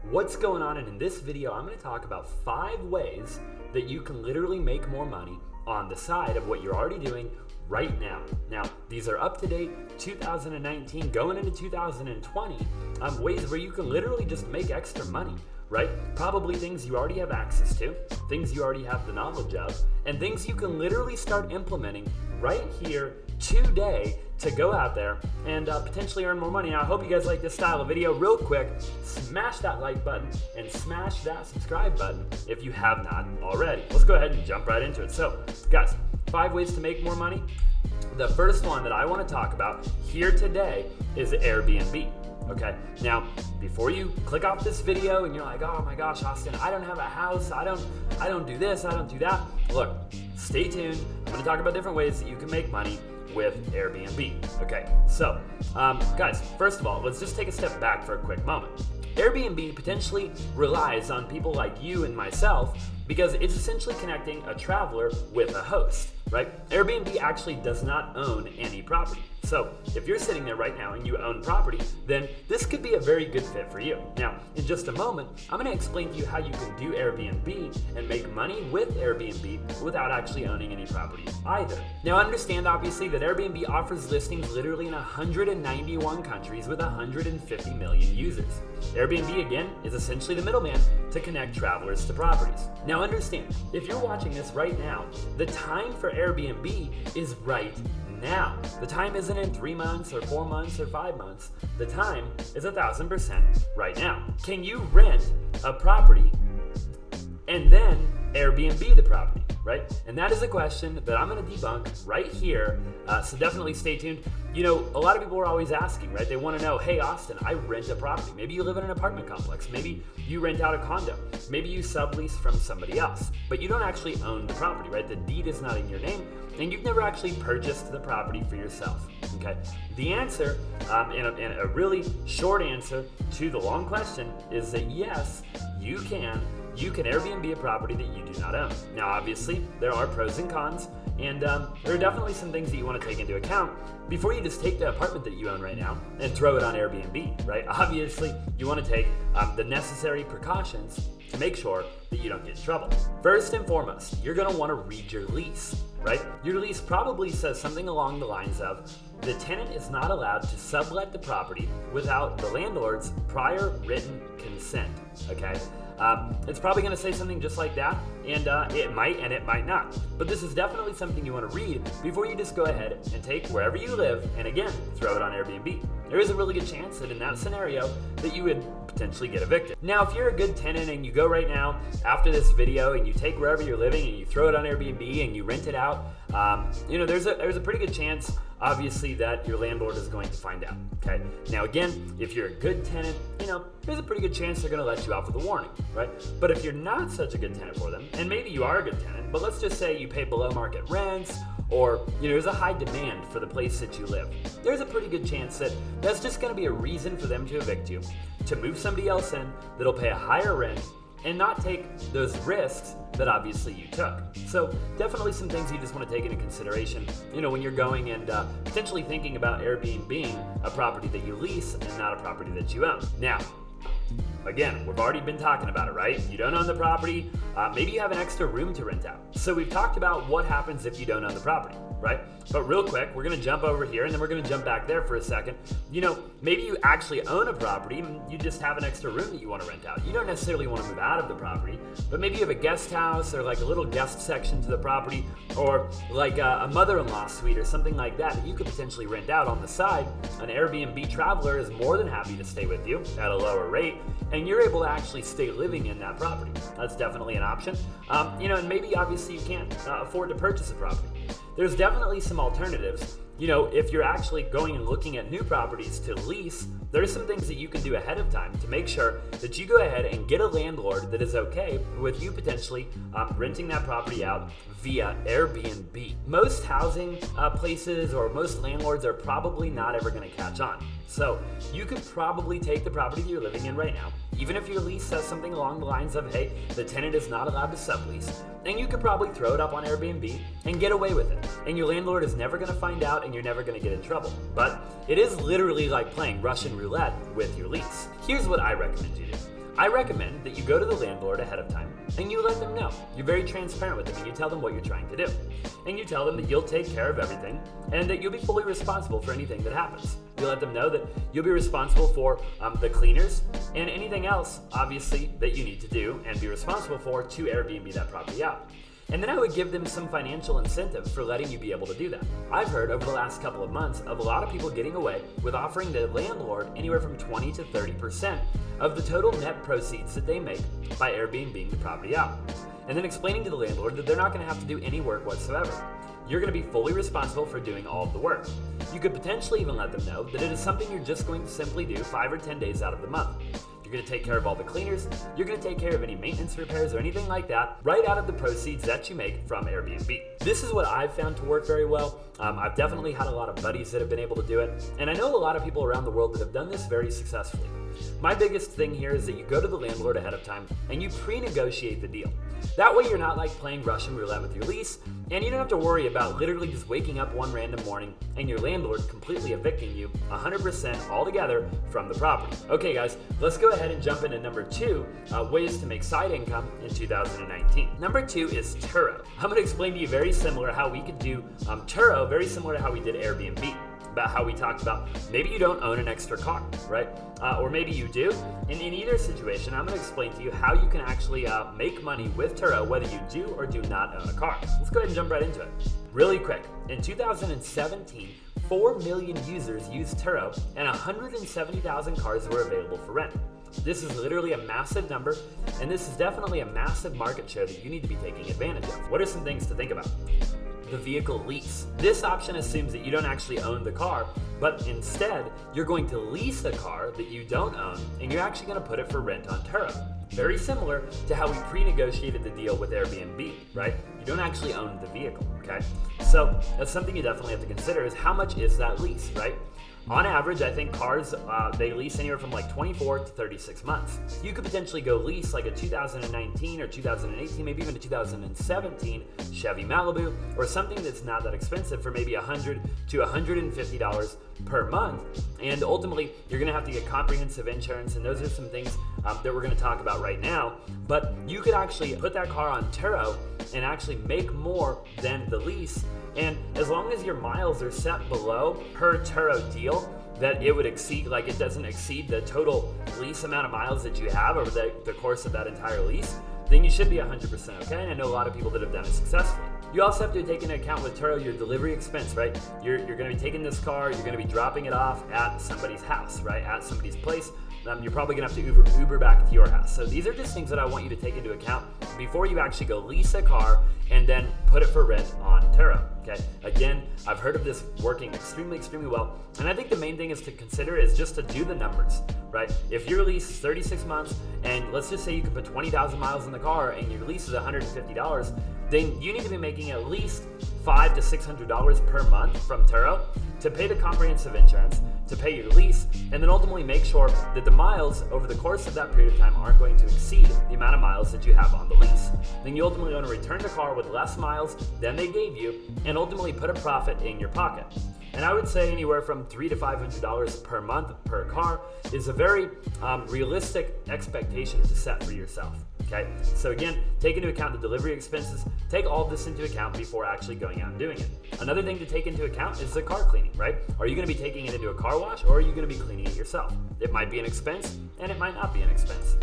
What's going on? And in this video, I'm going to talk about 5 ways that you can literally make more money on the side of what you're already doing right now. Now, these are up to date, 2019, going into 2020, ways where you can literally just make extra money, right? Probably things you already have access to, things you already have the knowledge of, and things you can literally start implementing right here today to go out there and potentially earn more money. Now, I hope you guys like this style of video. Real quick, smash that like button and smash that subscribe button if you have not already. Let's go ahead and jump right into it. So, guys, 5 ways to make more money. The first one that I want to talk about here today is Airbnb. Okay, now before you click off this video and you're like, oh my gosh, Austin, I don't have a house, I don't do this, I don't do that. Look, stay tuned. I'm going to talk about different ways that you can make money with Airbnb. Okay, so guys, first of all, let's just take a step back for a quick moment. Airbnb potentially relies on people like you and myself because it's essentially connecting a traveler with a host, right? Airbnb actually does not own any property. So if you're sitting there right now and you own property, then this could be a very good fit for you. Now, in just a moment, I'm going to explain to you how you can do Airbnb and make money with Airbnb without actually owning any property either. Now, understand obviously that Airbnb offers listings literally in 191 countries with 150 million users. Airbnb, again, is essentially the middleman to connect travelers to properties. Now, understand, if you're watching this right now, the time for Airbnb is right now. The time isn't in 3 months or 4 months or 5 months. The time is 1,000% right now. Can you rent a property and then Airbnb the property, right? And that is a question that I'm going to debunk right here. So definitely stay tuned. You know, a lot of people are always asking, right? They want to know, hey, Austin, I rent a property. Maybe you live in an apartment complex. Maybe you rent out a condo. Maybe you sublease from somebody else, but you don't actually own the property, right? The deed is not in your name, and you've never actually purchased the property for yourself, okay? The answer, and a really short answer to the long question is that yes, you can Airbnb a property that you do not own. Now, obviously, there are pros and cons, and there are definitely some things that you want to take into account before you just take the apartment that you own right now and throw it on Airbnb, right? Obviously, you want to take the necessary precautions to make sure that you don't get in trouble. First and foremost, you're going to want to read your lease, right? Your lease probably says something along the lines of, the tenant is not allowed to sublet the property without the landlord's prior written consent, okay? It's probably going to say something just like that, and it might and it might not. But this is definitely something you want to read before you just go ahead and take wherever you live and again, throw it on Airbnb. There is a really good chance that in that scenario that you would potentially get evicted. Now, if you're a good tenant and you go right now after this video and you take wherever you're living and you throw it on Airbnb and you rent it out, you know, there's a pretty good chance, obviously, that your landlord is going to find out, okay? Now, again, if you're a good tenant, you know, there's a pretty good chance they're going to let you out with a warning, right? But if you're not such a good tenant for them, and maybe you are a good tenant, but let's just say you pay below market rents, or, you know, there's a high demand for the place that you live, there's a pretty good chance that that's just going to be a reason for them to evict you, to move somebody else in that'll pay a higher rent and not take those risks that obviously you took. So definitely some things you just want to take into consideration, you know, when you're going and potentially thinking about Airbnb being a property that you lease and not a property that you own. Now, again, we've already been talking about it, right? You don't own the property. Maybe you have an extra room to rent out. So we've talked about what happens if you don't own the property, right? But real quick, we're going to jump over here and then we're going to jump back there for a second. You know, maybe you actually own a property and you just have an extra room that you want to rent out. You don't necessarily want to move out of the property, but maybe you have a guest house or like a little guest section to the property, or like a mother-in-law suite or something like that that you could potentially rent out on the side. An Airbnb traveler is more than happy to stay with you at a lower rate, and you're able to actually stay living in that property. That's definitely an option. You know, and maybe obviously you can't afford to purchase a property. There's definitely some alternatives. You know, if you're actually going and looking at new properties to lease, there's some things that you can do ahead of time to make sure that you go ahead and get a landlord that is okay with you potentially renting that property out via Airbnb. Most housing places or most landlords are probably not ever going to catch on. So you could probably take the property that you're living in right now, even if your lease says something along the lines of, hey, the tenant is not allowed to sublease, and you could probably throw it up on Airbnb and get away with it. And your landlord is never going to find out and you're never going to get in trouble. But it is literally like playing Russian roulette with your lease. Here's what I recommend you do. I recommend that you go to the landlord ahead of time and you let them know. You're very transparent with them and you tell them what you're trying to do. And you tell them that you'll take care of everything and that you'll be fully responsible for anything that happens. You let them know that you'll be responsible for the cleaners and anything else, obviously, that you need to do and be responsible for to Airbnb that property out. And then I would give them some financial incentive for letting you be able to do that. I've heard over the last couple of months of a lot of people getting away with offering the landlord anywhere from 20 to 30% of the total net proceeds that they make by Airbnb the property out. And then explaining to the landlord that they're not going to have to do any work whatsoever. You're going to be fully responsible for doing all of the work. You could potentially even let them know that it is something you're just going to simply do 5 or 10 days out of the month. You're going to take care of all the cleaners, you're going to take care of any maintenance repairs or anything like that right out of the proceeds that you make from Airbnb. This is what I've found to work very well. I've definitely had a lot of buddies that have been able to do it, and I know a lot of people around the world that have done this very successfully. My biggest thing here is that you go to the landlord ahead of time and you pre-negotiate the deal. That way you're not like playing Russian roulette with your lease, and you don't have to worry about literally just waking up one random morning and your landlord completely evicting you 100% altogether from the property. Okay guys, let's go ahead and jump into number 2, ways to make side income in 2019. Number 2 is Turo. I'm going to explain to you very similar how we could do Turo, very similar to how we did Airbnb. About how we talked about maybe you don't own an extra car, right? Or maybe you do. And in either situation, I'm going to explain to you how you can actually make money with Turo, whether you do or do not own a car. Let's go ahead and jump right into it. Really quick, in 2017, 4 million users used Turo and 170,000 cars were available for rent. This is literally a massive number, and this is definitely a massive market share that you need to be taking advantage of. What are some things to think about? The vehicle lease. This option assumes that you don't actually own the car, but instead you're going to lease a car that you don't own and you're actually going to put it for rent on Turo. Very similar to how we pre-negotiated the deal with Airbnb, right? You don't actually own the vehicle, okay? So that's something you definitely have to consider is how much is that lease, right? On average, I think cars, they lease anywhere from like 24 to 36 months. You could potentially go lease like a 2019 or 2018, maybe even a 2017 Chevy Malibu or something that's not that expensive for maybe $100 to $150 per month. And ultimately, you're gonna have to get comprehensive insurance, and those are some things that we're gonna talk about right now. But you could actually put that car on Turo and actually make more than the lease. And as long as your miles are set below per Turo deal, that it would exceed, like it doesn't exceed the total lease amount of miles that you have over the course of that entire lease, then you should be 100% okay. And I know a lot of people that have done it successfully. You also have to take into account with Turo your delivery expense, right? You're going to be taking this car, you're going to be dropping it off at somebody's house, right? At somebody's place. You're probably going to have to Uber back to your house. So these are just things that I want you to take into account before you actually go lease a car and then put it for rent on Turo. Okay. Again, I've heard of this working extremely well. And I think the main thing is to consider is just to do the numbers, right? If your lease is 36 months and let's just say you can put 20,000 miles in the car and your lease is $150, then you need to be making at least $500 to $600 per month from Turo to pay the comprehensive insurance, to pay your lease, and then ultimately make sure that the miles over the course of that period of time aren't going to exceed the amount of miles that you have on the lease. Then you ultimately want to return the car with less miles than they gave you and ultimately put a profit in your pocket. And I would say anywhere from $300 to $500 per month per car is a very realistic expectation to set for yourself. Okay, so again, take into account the delivery expenses, take all of this into account before actually going out and doing it. Another thing to take into account is the car cleaning, right? Are you going to be taking it into a car wash or are you going to be cleaning it yourself? It might be an expense and it might not be an expense.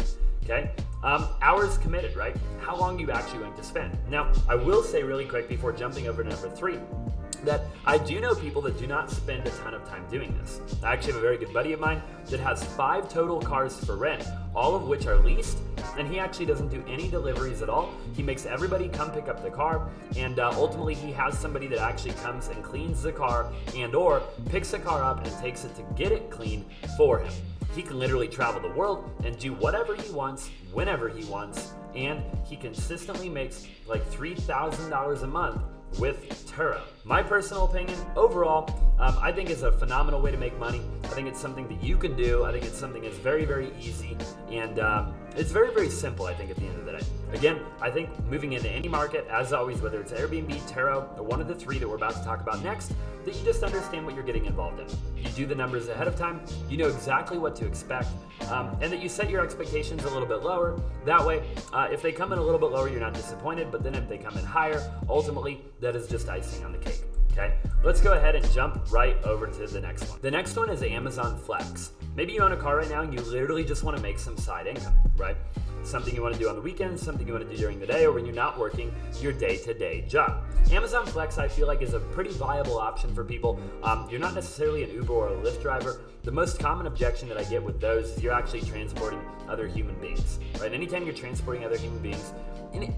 Okay, hours committed, right? How long are you actually going to spend? Now, I will say really quick before jumping over to number 3, that I do know people that do not spend a ton of time doing this. I actually have a very good buddy of mine that has 5 total cars for rent, all of which are leased, and he actually doesn't do any deliveries at all. He makes everybody come pick up the car, and ultimately he has somebody that actually comes and cleans the car and or picks the car up and takes it to get it cleaned for him. He can literally travel the world and do whatever he wants, whenever he wants, and he consistently makes like $3,000 a month with Turo. My personal opinion, overall, I think it's a phenomenal way to make money. I think it's something that you can do. I think it's something that's very, very easy. And It's very, very simple, I think, at the end of the day. Again, I think moving into any market, as always, whether it's Airbnb, Turo, or one of the three that we're about to talk about next, that you just understand what you're getting involved in. You do the numbers ahead of time, you know exactly what to expect, and that you set your expectations a little bit lower. That way, if they come in a little bit lower, you're not disappointed, but then if they come in higher, ultimately, that is just icing on the cake. Okay, let's go ahead and jump right over to the next one. The next one is Amazon Flex. Maybe you own a car right now and you literally just want to make some side income, right? Something you want to do on the weekends, something you want to do during the day, or when you're not working your day-to-day job. Amazon Flex, I feel like, is a pretty viable option for people. You're not necessarily an Uber or a Lyft driver. The most common objection that I get with those is you're actually transporting other human beings, right? Anytime you're transporting other human beings,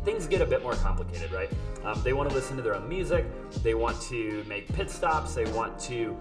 things get a bit more complicated, right? They want to listen to their own music, they want to make pit stops, they want to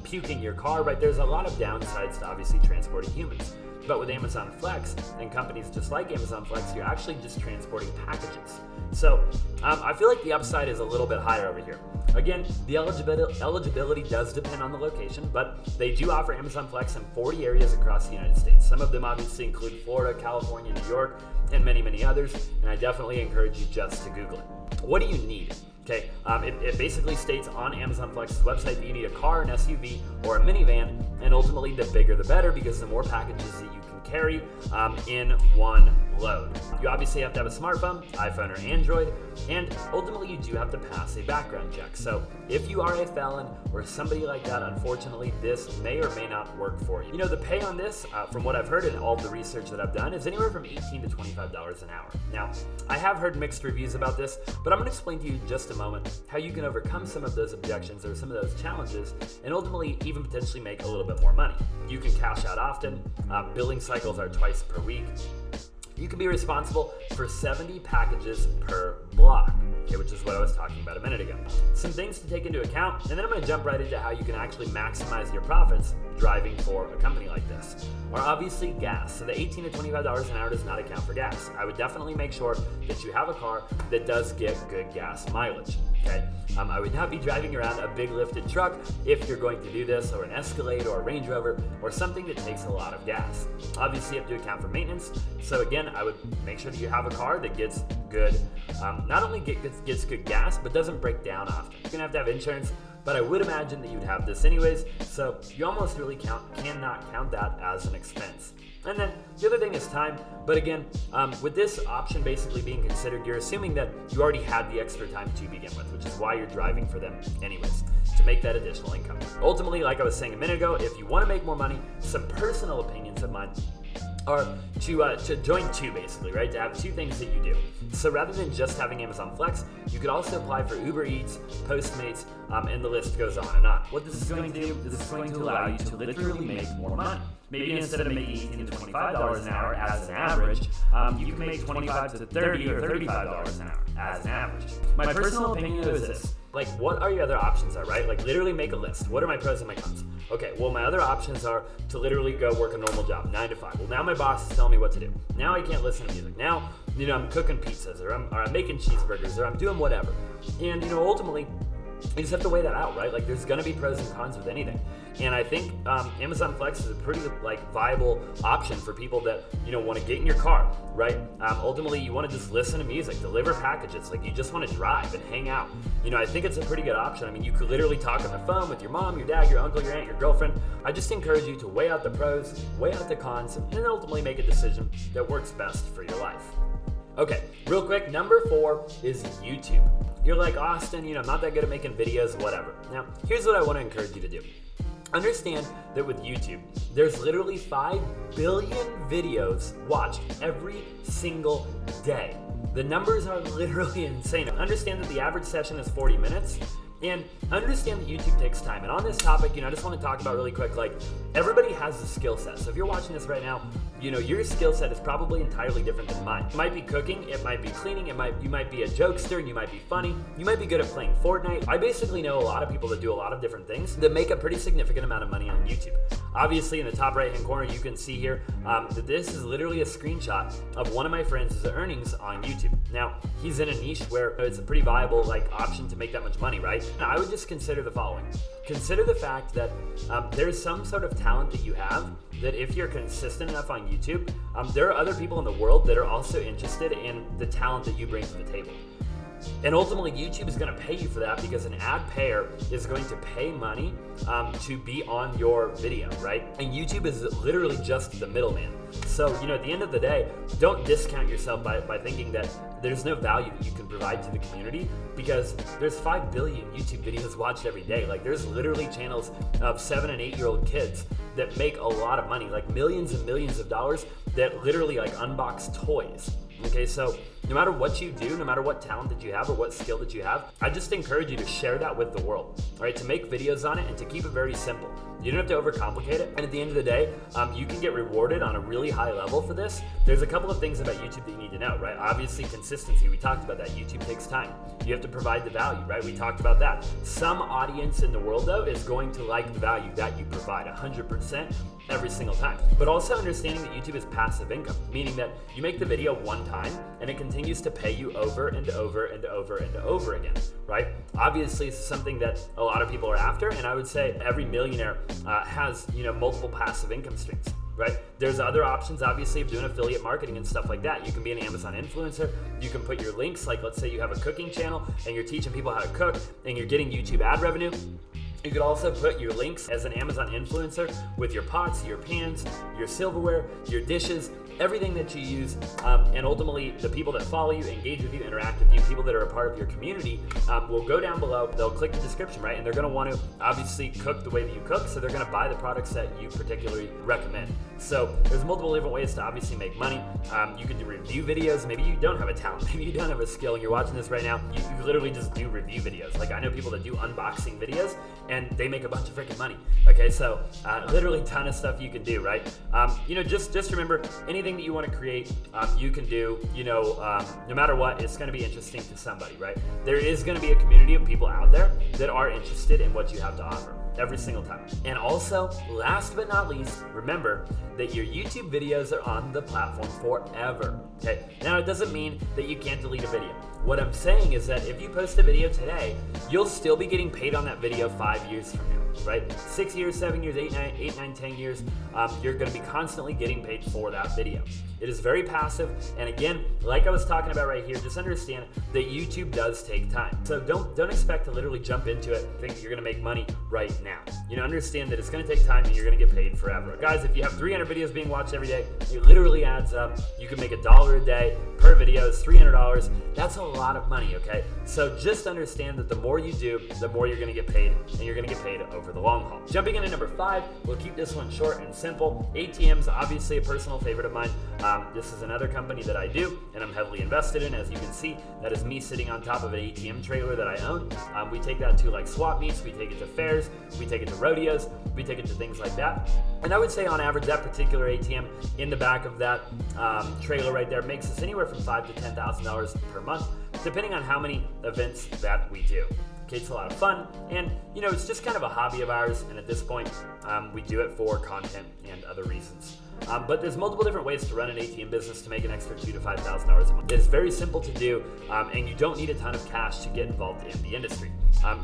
puke in your car, right? There's a lot of downsides to obviously transporting humans. But with Amazon Flex and companies just like Amazon Flex, you're actually just transporting packages. So I feel like the upside is a little bit higher over here. Again, the eligibility does depend on the location, but they do offer Amazon Flex in 40 areas across the United States. Some of them obviously include Florida, California, New York, and many, many others, and I definitely encourage you just to Google it. What do you need? Okay, it basically states on Amazon Flex's website that you need a car, an SUV, or a minivan, and ultimately the bigger the better, because the more packages that you can carry in one load. You obviously have to have a smartphone, iPhone or Android, and ultimately you do have to pass a background check. So if you are a felon or somebody like that, unfortunately, this may or may not work for you. You know, the pay on this, from what I've heard and all the research that I've done, is anywhere from $18 to $25 an hour. Now, I have heard mixed reviews about this, but I'm going to explain to you in just a moment how you can overcome some of those objections or some of those challenges and ultimately even potentially make a little bit more money. You can cash out often. Billing cycles are twice per week. You can be responsible for 70 packages per block, okay, which is what I was talking about a minute ago. Some things to take into account, and then I'm going to jump right into how you can actually maximize your profits driving for a company like this, are obviously gas. So the $18 to $25 an hour does not account for gas. I would definitely make sure that you have a car that does get good gas mileage. Okay, I would not be driving around a big lifted truck if you're going to do this, or an Escalade or a Range Rover or something that takes a lot of gas. Obviously, you have to account for maintenance. So again, I would make sure that you have a car that gets good, not only gets good gas, but doesn't break down often. You're gonna have to have insurance, but I would imagine that you'd have this anyways. So you almost really cannot count that as an expense. And then the other thing is time. But again, with this option basically being considered, you're assuming that you already had the extra time to begin with, which is why you're driving for them anyways, to make that additional income. Ultimately, like I was saying a minute ago, if you want to make more money, some personal opinions of mine are to join two, basically, right? To have two things that you do. So rather than just having Amazon Flex, you could also apply for Uber Eats, Postmates, and the list goes on and on. What this is going to do is it's going to allow you to literally make more money. Maybe instead of making $18 to $25 an hour as an average, you can make $25 to $30 or $35 an hour as an average. My personal opinion is this. Like, what are your other options are, right? Like, literally make a list. What are my pros and my cons? Okay, well, my other options are to literally go work a normal job, 9 to 5. Well, now my boss is telling me what to do. Now I can't listen to music. Now, I'm cooking pizzas, or I'm making cheeseburgers, or I'm doing whatever. And, ultimately, you just have to weigh that out, right? Like, there's going to be pros and cons with anything. And I think Amazon Flex is a pretty viable option for people that want to get in your car, right? Ultimately, you want to just listen to music, deliver packages, like you just want to drive and hang out. I think it's a pretty good option. I mean, you could literally talk on the phone with your mom, your dad, your uncle, your aunt, your girlfriend. I just encourage you to weigh out the pros, weigh out the cons, and then ultimately make a decision that works best for your life. Okay, real quick, number 4 is YouTube. You're like, Austin, I'm not that good at making videos, whatever. Now, here's what I want to encourage you to do. Understand that with YouTube, there's literally 5 billion videos watched every single day. The numbers are literally insane. Understand that the average session is 40 minutes. And understand that YouTube takes time. And on this topic, I just want to talk about really quick, everybody has a skill set. So if you're watching this right now, your skill set is probably entirely different than mine. It might be cooking, it might be cleaning, you might be a jokester, you might be funny, you might be good at playing Fortnite. I basically know a lot of people that do a lot of different things that make a pretty significant amount of money on YouTube. Obviously, in the top right-hand corner, you can see here that this is literally a screenshot of one of my friends' earnings on YouTube. Now, he's in a niche where it's a pretty viable option to make that much money, right? Now, I would just consider the following. Consider the fact that there's some sort of talent that you have that if you're consistent enough on YouTube, there are other people in the world that are also interested in the talent that you bring to the table. And ultimately, YouTube is going to pay you for that because an ad payer is going to pay money to be on your video, right? And YouTube is literally just the middleman. So, at the end of the day, don't discount yourself by thinking that there's no value that you can provide to the community, because there's 5 billion YouTube videos watched every day. Like, there's literally channels of 7 and 8-year-old kids that make a lot of money, like millions and millions of dollars, that literally like unbox toys. Okay, so no matter what you do, no matter what talent that you have or what skill that you have, I just encourage you to share that with the world, right? To make videos on it and to keep it very simple. You don't have to overcomplicate it. And at the end of the day, you can get rewarded on a really high level for this. There's a couple of things about YouTube that you need to know, right? Obviously, consistency. We talked about that. YouTube takes time. You have to provide the value, right? We talked about that. Some audience in the world, though, is going to like the value that you provide 100% every single time. But also understanding that YouTube is passive income, meaning that you make the video one time and it continues to pay you over and over and over and over again, right? Obviously, it's something that a lot of people are after, and I would say every millionaire has multiple passive income streams, right? There's other options, obviously, of doing affiliate marketing and stuff like that. You can be an Amazon influencer. You can put your links, like let's say you have a cooking channel and you're teaching people how to cook and you're getting YouTube ad revenue. You could also put your links as an Amazon influencer with your pots, your pans, your silverware, your dishes, everything that you use, and ultimately the people that follow you, engage with you, interact with you, people that are a part of your community will go down below, they'll click the description, right? And they're gonna want to obviously cook the way that you cook, so they're gonna buy the products that you particularly recommend. So there's multiple different ways to obviously make money. You can do review videos. Maybe you don't have a talent, maybe you don't have a skill, and you're watching this right now, you literally just do review videos. Like, I know people that do unboxing videos and they make a bunch of freaking money. Okay, so literally ton of stuff you can do, right? Just remember, anything that you want to create, you can do, no matter what, it's going to be interesting to somebody, right? There is going to be a community of people out there that are interested in what you have to offer every single time. And also, last but not least, remember that your YouTube videos are on the platform forever, okay? Now, it doesn't mean that you can't delete a video. What I'm saying is that if you post a video today, you'll still be getting paid on that video 5 years from now, right? 6 years, 7 years, 8, 9, 10 years, you're gonna be constantly getting paid for that video. It is very passive, and again, like I was talking about right here, just understand that YouTube does take time. So don't expect to literally jump into it and think that you're gonna make money right now. Understand that it's gonna take time and you're gonna get paid forever. Guys, if you have 300 videos being watched every day, it literally adds up. You can make $1 a day per video, is $300. That's a lot of money, okay? So just understand that the more you do, the more you're gonna get paid, and you're gonna get paid over the long haul. Jumping into number 5, we'll keep this one short and simple. ATM's obviously a personal favorite of mine. This is another company that I do, and I'm heavily invested in. As you can see, that is me sitting on top of an ATM trailer that I own. We take that to like swap meets, we take it to fairs, we take it to rodeos, we take it to things like that. And I would say on average, that particular ATM in the back of that trailer right there makes us anywhere from $5,000 to $10,000 per month, depending on how many events that we do. Okay, it's a lot of fun, and it's just kind of a hobby of ours, and at this point, we do it for content and other reasons. But there's multiple different ways to run an ATM business to make an extra $2,000 to $5,000 a month. It's very simple to do, and you don't need a ton of cash to get involved in the industry.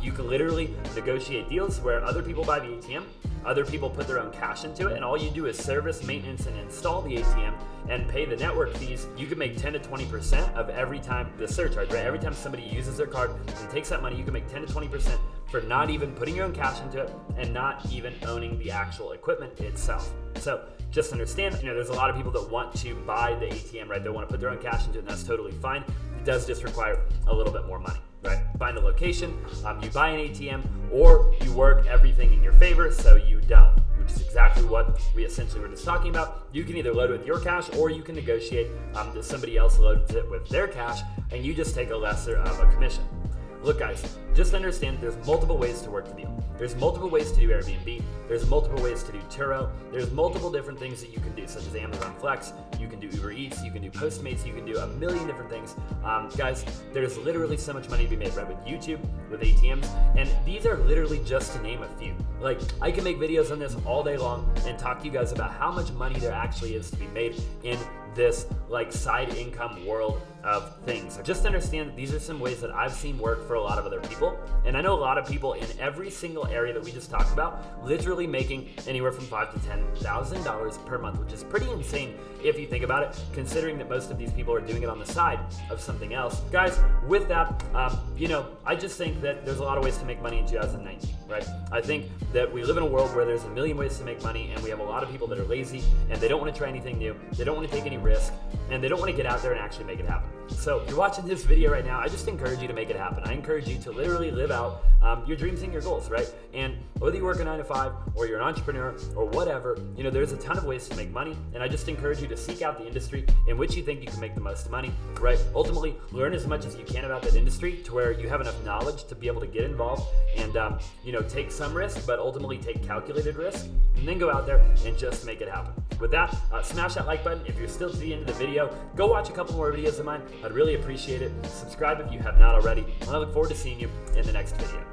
You can literally negotiate deals where other people buy the ATM, other people put their own cash into it, and all you do is service, maintenance, and install the ATM and pay the network fees. You can make 10 to 20% of every time the surcharge, right? Every time somebody uses their card and takes that money, you can make 10 to 20% for not even putting your own cash into it and not even owning the actual equipment itself. So just understand, there's a lot of people that want to buy the ATM, right? They want to put their own cash into it, and that's totally fine. It does just require a little bit more money, right? Find the location, you buy an ATM, or you work everything in your favor so you don't, which is exactly what we essentially were just talking about. You can either load it with your cash, or you can negotiate that somebody else loads it with their cash, and you just take a lesser of a commission. Look, guys, just understand there's multiple ways to work the deal. There's multiple ways to do Airbnb. There's multiple ways to do Turo. There's multiple different things that you can do, such as Amazon Flex. You can do Uber Eats. You can do Postmates. You can do a million different things. Guys, there's literally so much money to be made, right? With YouTube, with ATMs, and these are literally just to name a few. Like, I can make videos on this all day long and talk to you guys about how much money there actually is to be made in this like side income world of things. Just understand that these are some ways that I've seen work for a lot of other people. And I know a lot of people in every single area that we just talked about, literally making anywhere from $5,000 to $10,000 per month, which is pretty insane if you think about it, considering that most of these people are doing it on the side of something else. Guys, with that, I just think that there's a lot of ways to make money in 2019, right? I think that we live in a world where there's a million ways to make money, and we have a lot of people that are lazy and they don't want to try anything new, they don't want to take any risk, and they don't want to get out there and actually make it happen. So if you're watching this video right now, I just encourage you to make it happen. I encourage you to literally live out your dreams and your goals, right? And whether you work a 9 to 5 or you're an entrepreneur or whatever, there's a ton of ways to make money. And I just encourage you to seek out the industry in which you think you can make the most money, right? Ultimately, learn as much as you can about that industry to where you have enough knowledge to be able to get involved and, take some risk, but ultimately take calculated risk, and then go out there and just make it happen. With that, smash that like button. If you're still to the end of the video, go watch a couple more videos of mine. I'd really appreciate it. Subscribe if you have not already, and I look forward to seeing you in the next video.